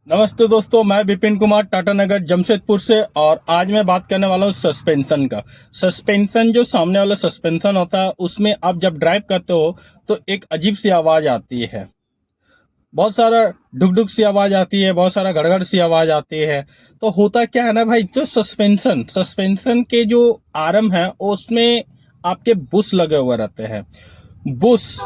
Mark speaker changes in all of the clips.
Speaker 1: नमस्ते दोस्तों, मैं विपिन कुमार टाटा नगर जमशेदपुर से। और आज मैं बात करने वाला हूँ सस्पेंशन का। सस्पेंशन जो सामने वाला सस्पेंशन होता है उसमें आप जब ड्राइव करते हो तो एक अजीब सी आवाज आती है। बहुत सारा डुक डुक सी आवाज आती है, बहुत सारा गड़गड़ सी आवाज आती है। तो होता क्या है ना भाई, जो सस्पेंशन के जो आर्म है उसमें आपके बुश लगे हुए रहते हैं। बुश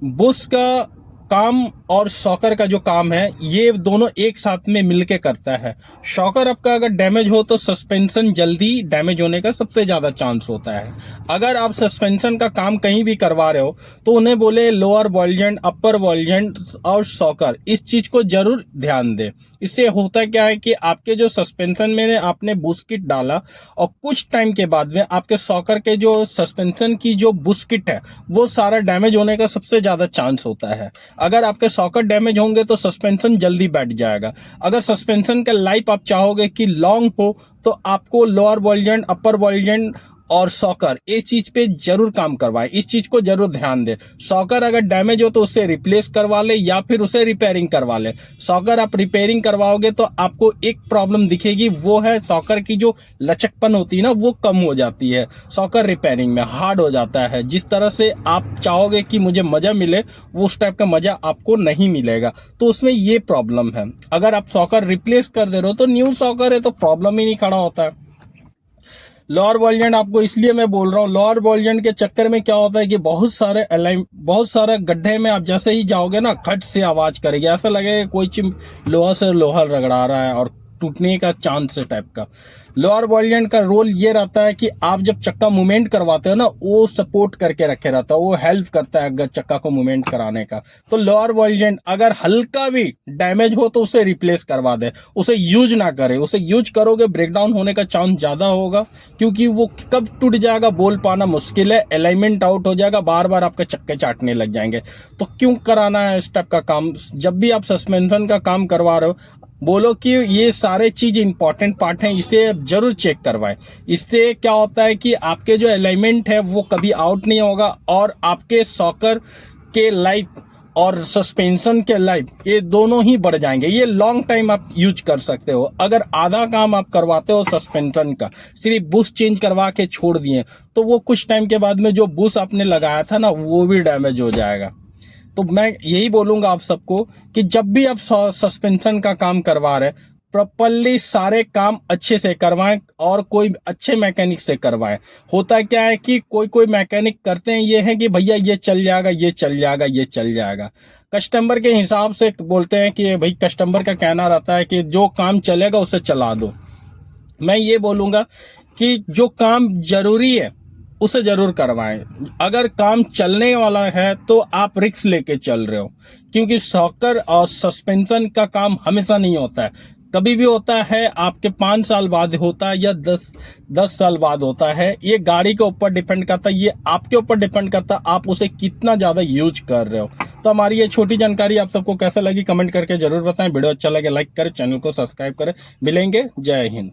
Speaker 1: बुश का काम और शॉकर का जो काम है ये दोनों एक साथ में मिलके करता है। शॉकर आपका अगर डैमेज हो तो सस्पेंशन जल्दी डैमेज होने का सबसे ज्यादा चांस होता है। अगर आप सस्पेंशन का काम कहीं भी करवा रहे हो तो उन्हें बोले लोअर वॉल्जेंट, अपर वॉल्जेंट और शॉकर, इस चीज को जरूर ध्यान दे। इससे होता क्या है कि आपके जो सस्पेंशन में आपने बुश किट डाला और कुछ टाइम के बाद में आपके शॉकर के जो सस्पेंशन की जो बुश किट है वो सारा डैमेज होने का सबसे ज्यादा चांस होता है। अगर आपके सॉकेट डैमेज होंगे तो सस्पेंशन जल्दी बैठ जाएगा। अगर सस्पेंशन का लाइफ आप चाहोगे कि लॉन्ग हो तो आपको लोअर वॉल्जेंट, अपर वॉल्जेंट और सॉकर इस चीज पे जरूर काम करवाएं। इस चीज को जरूर ध्यान दें। सॉकर अगर डैमेज हो तो उसे रिप्लेस करवा ले या फिर उसे रिपेयरिंग करवा ले। सॉकर आप रिपेयरिंग करवाओगे तो आपको एक प्रॉब्लम दिखेगी, वो है सॉकर की जो लचकपन होती है ना वो कम हो जाती है। सॉकर रिपेयरिंग में हार्ड हो जाता है। जिस तरह से आप चाहोगे कि मुझे मजा मिले वो उस टाइप का मजा आपको नहीं मिलेगा। तो उसमें ये प्रॉब्लम है। अगर आप सॉकर रिप्लेस कर दे रहे हो तो न्यू सॉकर है तो प्रॉब्लम ही नहीं खड़ा होता है। लोअर वॉल्जेंट आपको इसलिए मैं बोल रहा हूँ, लोअर वॉल्जेंट के चक्कर में क्या होता है कि बहुत सारे गड्ढे में आप जैसे ही जाओगे ना खट से आवाज करेगी, ऐसा लगेगा कोई चीज लोहा से लोहा रगड़ा रहा है और टूटने का चांस है टाइप का। लोअर वॉल्जेंट का रोल ये रहता है कि आप जब चक्का मूवमेंट करवाते हो ना वो सपोर्ट करके रखे रहता है, वो हेल्प करता है अगर चक्का को मूवमेंट कराने का। तो लोअर वॉल्जेंट अगर हल्का भी डैमेज हो तो उसे रिप्लेस करवा दे, उसे यूज ना करे। उसे यूज करोगे ब्रेकडाउन होने का चांस ज्यादा होगा, क्योंकि वो कब टूट जाएगा बोल पाना मुश्किल है। अलाइनमेंट आउट हो जाएगा, बार बार आपके चक्के चाटने लग जाएंगे। तो क्यों कराना है इस टाइप का काम। जब भी आप सस्पेंशन का काम करवा रहे हो बोलो कि ये सारे चीज इंपॉर्टेंट पार्ट हैं, इसे जरूर चेक करवाएं। इससे क्या होता है कि आपके जो अलाइनमेंट है वो कभी आउट नहीं होगा और आपके सॉकर के लाइफ और सस्पेंशन के लाइफ ये दोनों ही बढ़ जाएंगे। ये लॉन्ग टाइम आप यूज कर सकते हो। अगर आधा काम आप करवाते हो सस्पेंशन का, सिर्फ बुश चेंज करवा के छोड़ दिए तो वो कुछ टाइम के बाद में जो बुश आपने लगाया था ना वो भी डैमेज हो जाएगा। तो मैं यही बोलूंगा आप सबको कि जब भी आप सस्पेंशन का काम करवा रहे प्रॉपरली सारे काम अच्छे से करवाएं और कोई अच्छे मैकेनिक से करवाएं। होता क्या है कि कोई कोई मैकेनिक करते हैं ये है कि भैया ये चल जाएगा, ये चल जाएगा, ये चल जाएगा। कस्टमर के हिसाब से बोलते हैं कि भाई कस्टमर का कहना रहता है कि जो काम चलेगा उसे चला दो। मैं ये बोलूंगा कि जो काम जरूरी है उसे जरूर करवाएं। अगर काम चलने वाला है तो आप रिस्क लेके चल रहे हो, क्योंकि सॉकर और सस्पेंशन का काम हमेशा नहीं होता है। कभी भी होता है आपके 5 साल बाद होता है या 10 साल बाद होता है। ये गाड़ी के ऊपर डिपेंड करता है, ये आपके ऊपर डिपेंड करता है आप उसे कितना ज्यादा यूज कर रहे हो। तो हमारी ये छोटी जानकारी आप सबको कैसा लगी कमेंट करके जरूर बताएं। वीडियो अच्छा लगे लाइक करें, चैनल को सब्सक्राइब करें। मिलेंगे, जय हिंद।